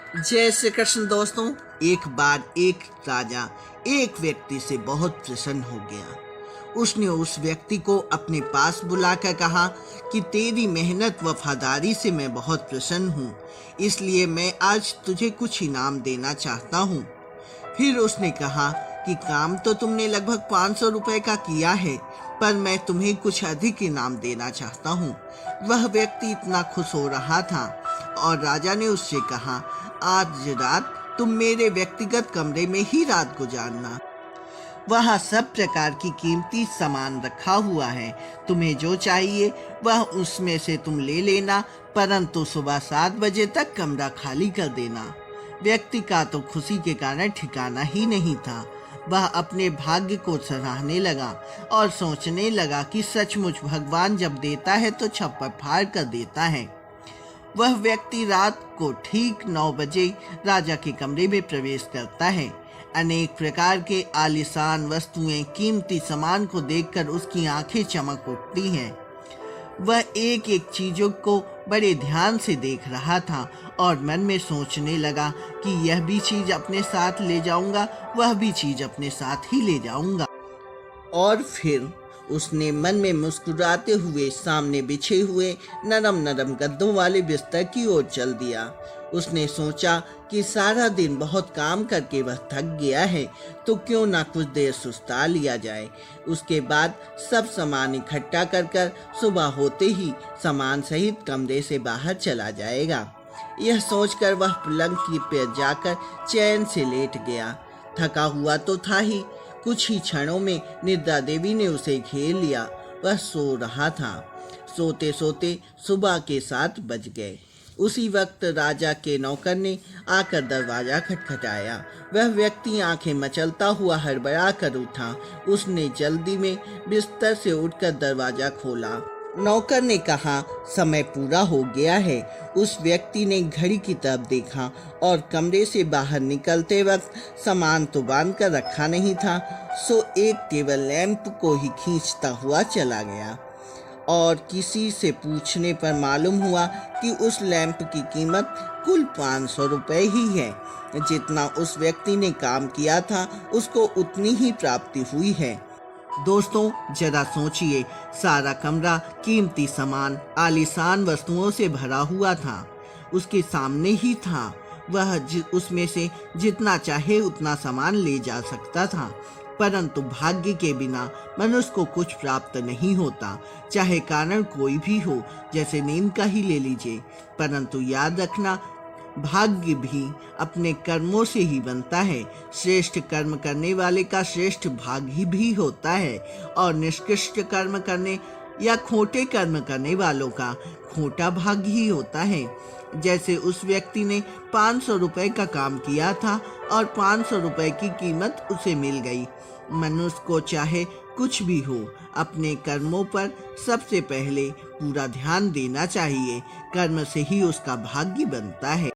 जय श्री कृष्ण दोस्तों। एक बार एक राजा एक व्यक्ति से बहुत प्रसन्न हो गया। उसने उस व्यक्ति को अपने पास बुलाकर कहा कि तेरी मेहनत वफादारी से मैं बहुत प्रसन्न हूँ, इसलिए मैं आज तुझे कुछ इनाम देना चाहता हूँ। फिर उसने कहा कि काम तो तुमने लगभग 500 रुपए का किया है, पर मैं तुम्हें कुछ अधिक इनाम देना चाहता हूँ। वह व्यक्ति इतना खुश हो रहा था और राजा ने उससे कहा, आज रात तुम मेरे व्यक्तिगत कमरे में ही रात गुजारना। वहाँ सब प्रकार की कीमती सामान रखा हुआ है, तुम्हें जो चाहिए वह उसमें से तुम ले लेना, परंतु सुबह 7 बजे तक कमरा खाली कर देना। व्यक्ति का तो खुशी के कारण ठिकाना ही नहीं था। वह अपने भाग्य को सराहने लगा और सोचने लगा कि सचमुच भगवान जब देता है तो छप्पर फाड़ कर देता है। वह व्यक्ति रात को ठीक 9 बजे राजा के कमरे में प्रवेश करता है। अनेक प्रकार के आलीशान वस्तुएं, कीमती सामान को देखकर उसकी आंखें चमक उठती हैं। वह एक एक चीजों को बड़े ध्यान से देख रहा था और मन में सोचने लगा कि यह भी चीज अपने साथ ले जाऊंगा, वह भी चीज अपने साथ ही ले जाऊंगा। और फिर उसने मन में मुस्कुराते हुए सामने बिछे हुए नरम नरम गद्दों वाले बिस्तर की ओर चल दिया। उसने सोचा कि सारा दिन बहुत काम करके वह थक गया है, तो क्यों ना कुछ देर सुस्ता लिया जाए। उसके बाद सब सामान इकट्ठा कर सुबह होते ही सामान सहित कमरे से बाहर चला जाएगा। यह सोचकर वह पलंग की पर जाकर चैन से लेट गया। थका हुआ तो था ही, कुछ ही क्षणों में निद्रा देवी ने उसे घेर लिया। वह सो रहा था। सोते सोते सुबह के 7 बज गए। उसी वक्त राजा के नौकर ने आकर दरवाजा खटखटाया। वह व्यक्ति आंखें मचलता हुआ हड़बड़ा कर उठा। उसने जल्दी में बिस्तर से उठकर दरवाजा खोला। नौकर ने कहा, समय पूरा हो गया है। उस व्यक्ति ने घड़ी की तरफ देखा और कमरे से बाहर निकलते वक्त सामान तो बांध कर रखा नहीं था, सो एक टेबल लैंप को ही खींचता हुआ चला गया। और किसी से पूछने पर मालूम हुआ कि उस लैंप की कीमत कुल 500 रुपए ही है। जितना उस व्यक्ति ने काम किया था उसको उतनी ही प्राप्ति हुई है। दोस्तों, जरा सोचिए, सारा कमरा कीमती सामान, आलीशान वस्तुओं से भरा हुआ था। उसके सामने ही था। वह उसमें से जितना चाहे उतना सामान ले जा सकता था, परंतु भाग्य के बिना मनुष्य को कुछ प्राप्त नहीं होता, चाहे कारण कोई भी हो, जैसे नींद का ही ले लीजिए। परंतु याद रखना, भाग्य भी अपने कर्मों से ही बनता है। श्रेष्ठ कर्म करने वाले का श्रेष्ठ भाग्य भी होता है और निष्कृष्ट कर्म करने या खोटे कर्म करने वालों का खोटा भाग्य ही होता है। जैसे उस व्यक्ति ने 500 रुपए का काम किया था और 500 रुपए की कीमत उसे मिल गई। मनुष्य को चाहे कुछ भी हो, अपने कर्मों पर सबसे पहले पूरा ध्यान देना चाहिए। कर्म से ही उसका भाग्य बनता है।